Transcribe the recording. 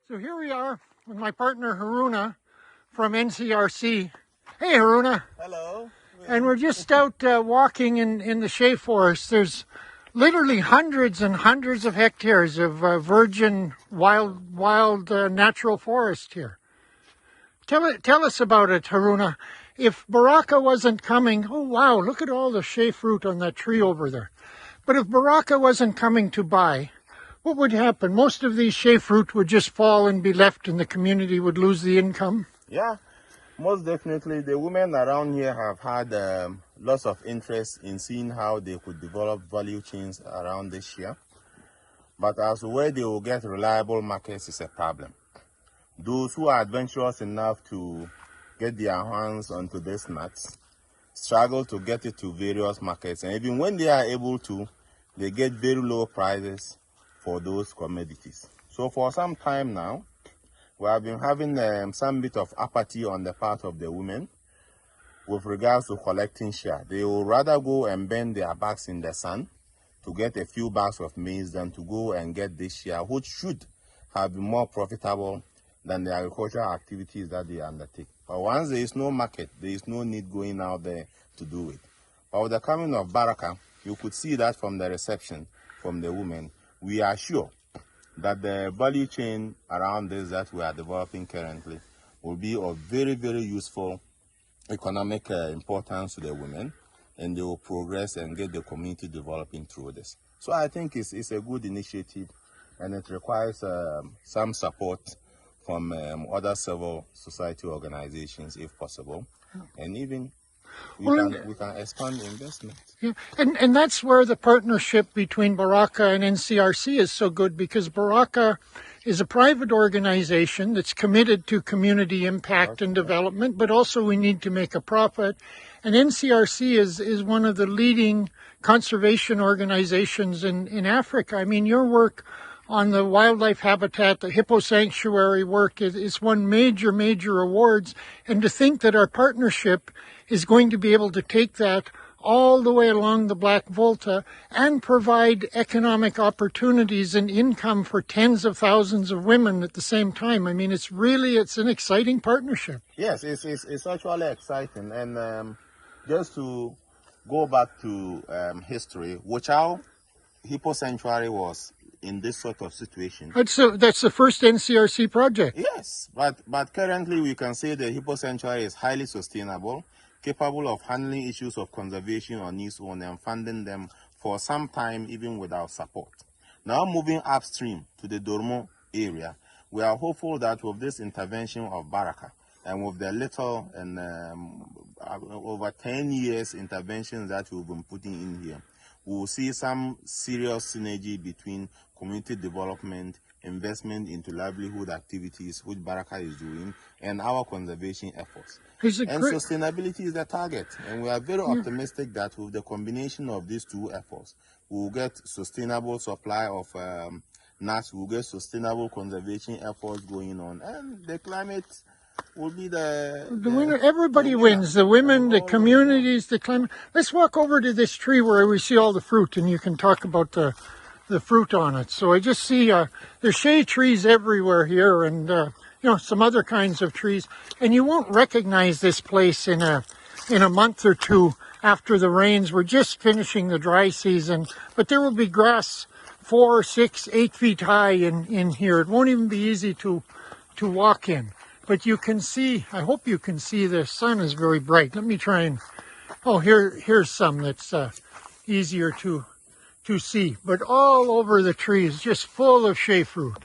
So here we are with my partner Haruna from NCRC. Hey Haruna. Hello. And we're just out walking in the shea forest. There's literally hundreds and hundreds of hectares of virgin wild natural forest here. Tell us about it, Haruna. If Baraka wasn't coming, oh wow, look at all the shea fruit on that tree over there. But if Baraka wasn't coming to buy, what would happen? Most of these shea fruit would just fall and be left and the community would lose the income? Yeah, most definitely. The women around here have had lots of interest in seeing how they could develop value chains around this year. But as to where they will get reliable markets is a problem. Those who are adventurous enough to get their hands onto these nuts struggle to get it to various markets. And even when they are able to, they get very low prices for those commodities. So for some time now, we have been having some bit of apathy on the part of the women with regards to collecting shea. They will rather go and bend their backs in the sun to get a few bags of maize than to go and get this shea, which should have been more profitable than the agricultural activities that they undertake. But once there is no market, there is no need going out there to do it. But with the coming of Baraka, you could see that from the reception from the women. We are sure that the value chain around this that we are developing currently will be of very, very useful economic importance to the women, and they will progress and get the community developing through this. So I think it's a good initiative, and it requires some support from other civil society organizations if possible, and even we can expand investment. Yeah, and that's where the partnership between Baraka and NCRC is so good, because Baraka is a private organization that's committed to community impact and development, but also we need to make a profit. And NCRC is one of the leading conservation organizations in Africa. I mean, your work on the wildlife habitat, the hippo sanctuary work is won major awards. And to think that our partnership is going to be able to take that all the way along the Black Volta and provide economic opportunities and income for tens of thousands of women at the same time. I mean, it's an exciting partnership. Yes, it's actually exciting. And just to go back to history, Wuchao Hippo Sanctuary was in this sort of situation. That's the first NCRC project. Yes, but currently we can say the Hippo Sanctuary is highly sustainable, capable of handling issues of conservation on its own and funding them for some time even without support. Now moving upstream to the Dormo area, we are hopeful that with this intervention of Baraka and with the little and over 10 years interventions that we've been putting in here, we will see some serious synergy between community development, investment into livelihood activities, which Baraka is doing, and our conservation efforts. And sustainability is the target. And we are very optimistic that with the combination of these two efforts, we will get sustainable supply of nuts, we will get sustainable conservation efforts going on, and the climate will be the winner. Everybody wins. The women, the communities, the climate. Let's walk over to this tree where we see all the fruit, and you can talk about the fruit on it. So I just see there's shea trees everywhere here, and some other kinds of trees. And you won't recognize this place in a month or two after the rains. We're just finishing the dry season, but there will be grass 4, 6, 8 feet high in here. It won't even be easy to walk in. But you can see, I hope you can see, the sun is very bright. Let me try and, here's some that's easier to see. But all over the trees, just full of shea fruit.